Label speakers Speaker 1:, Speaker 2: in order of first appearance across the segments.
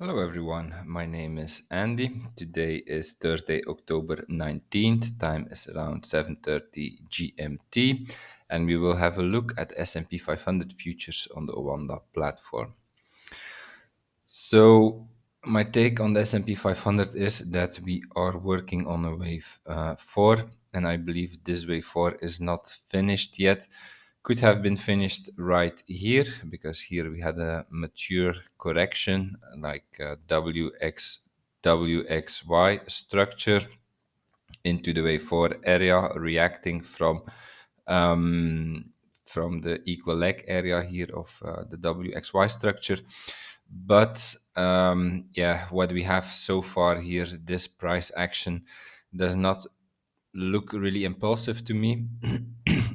Speaker 1: Hello everyone, my name is Andy. Today is Thursday, October 19th. Time is around 7:30 GMT and we will have a look at S&P 500 futures on the Owanda platform. So my take on the S&P 500 is that we are working on a wave 4, and I believe this wave 4 is not finished yet. Could have been finished right here, because here we had a mature correction like WXY structure into the wave 4 area, reacting from the equal leg area here of the WXY structure. But yeah, what we have so far here, this price action does not look really impulsive to me.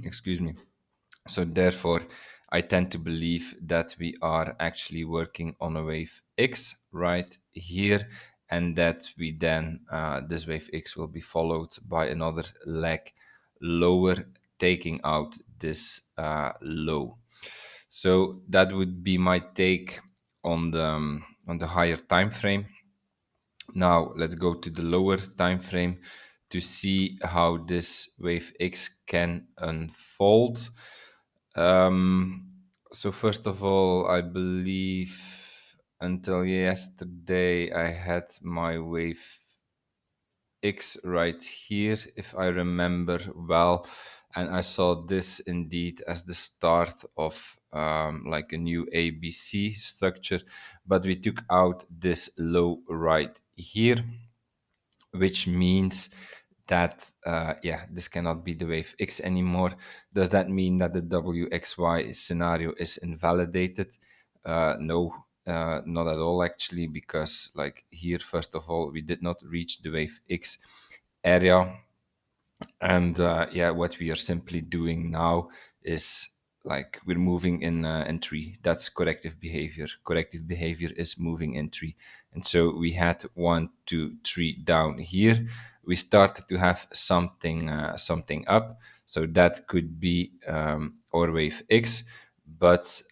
Speaker 1: Excuse me. So therefore, I tend to believe that we are actually working on a wave X right here, and that we then, this wave X will be followed by another leg lower, taking out this low. So that would be my take on the higher time frame. Now let's go to the lower time frame to see how this wave X can unfold. Um, so first of all, I believe until yesterday I had my wave X right here, if I remember well, and I saw this indeed as the start of like a new ABC structure, but we took out this low right here, which means that yeah, this cannot be the wave X anymore. Does that mean that the WXY scenario is invalidated? No, not at all actually, because like here, first of all, we did not reach the wave X area, and yeah, what we are simply doing now is like we're moving in tree. That's corrective behavior. Corrective behavior is moving in tree. And so we had 1, 2, 3 down here. We started to have something up. So that could be our wave X. But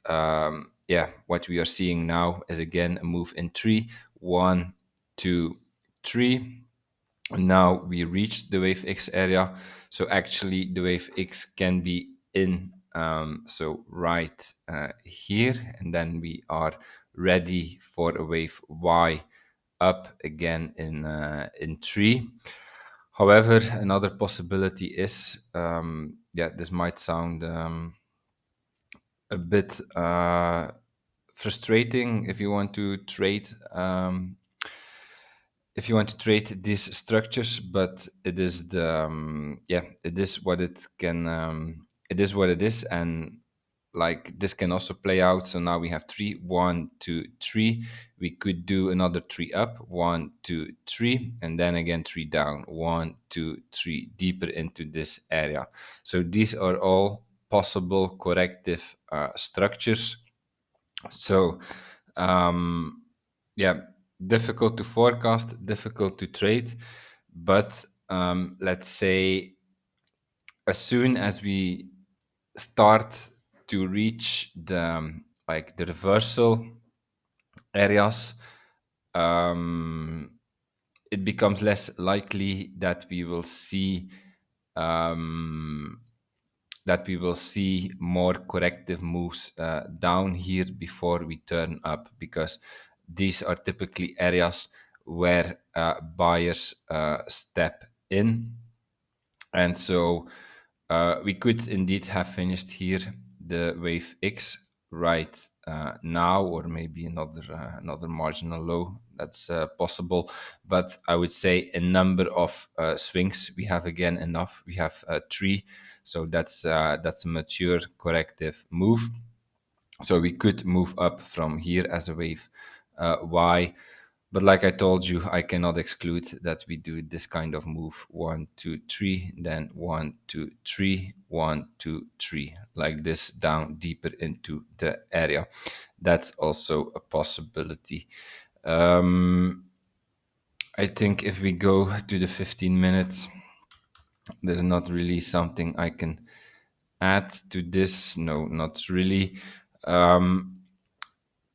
Speaker 1: yeah, what we are seeing now is again a move in tree. 1, 2, 3. Now we reached the wave X area. So actually the wave X can be in, so right here, and then we are ready for a wave Y up again in 3. However, another possibility is, yeah, this might sound a bit frustrating if you want to trade these structures, but it is the yeah, it is what it can, it is what it is, and like this can also play out. So now we have 3, 1, 2, 3. We could do another 3 up, 1, 2, 3, and then again 3 down, 1, 2, 3, deeper into this area. So these are all possible corrective structures. So yeah, difficult to forecast, difficult to trade, but let's say as soon as we start to reach the like the reversal areas, it becomes less likely that we will see um, more corrective moves down here before we turn up, because these are typically areas where buyers step in. And so we could indeed have finished here the wave X right now, or maybe another marginal low. That's possible, but I would say a number of swings. We have again enough. We have 3, so that's a mature corrective move. So we could move up from here as a wave Y. But like I told you, I cannot exclude that we do this kind of move 1, 2, 3, then 1, 2, 3, 1, 2, 3, like this down deeper into the area. That's also a possibility. I think if we go to the 15 minutes, there's not really something I can add to this. No, not really.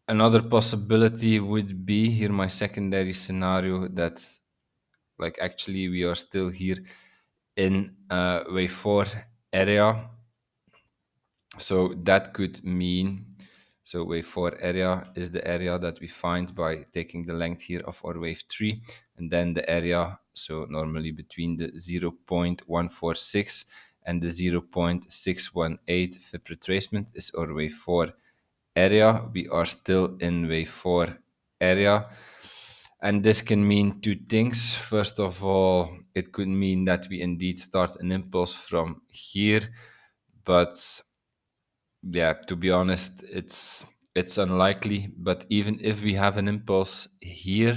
Speaker 1: Another possibility would be here, my secondary scenario, that like actually we are still here in wave 4 area. So that could mean, so wave 4 area is the area that we find by taking the length here of our wave 3, and then the area, so normally between the 0.146 and the 0.618 fib retracement is our wave 4 area. We are still in wave 4 area. And this can mean two things. First of all, it could mean that we indeed start an impulse from here, but yeah, to be honest, it's unlikely. But even if we have an impulse here,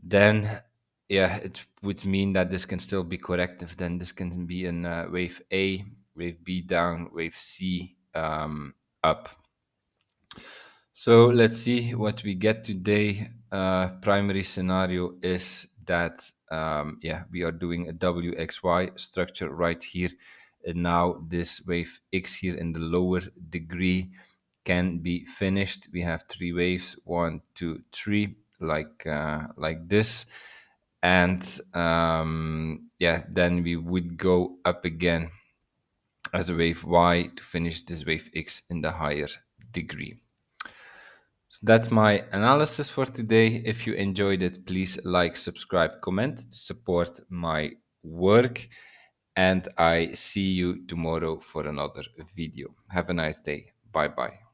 Speaker 1: then yeah, it would mean that this can still be corrective. Then this can be in wave A, wave B down, wave C up. So let's see what we get today. Primary scenario is that yeah, we are doing a WXY structure right here. And now this wave X here in the lower degree can be finished. We have three waves, 1, 2, 3, like this. And yeah, then we would go up again as a wave Y to finish this wave X in the higher degree. So that's my analysis for today. If you enjoyed it, please like, subscribe, comment to support my work. And I see you tomorrow for another video. Have a nice day. Bye bye.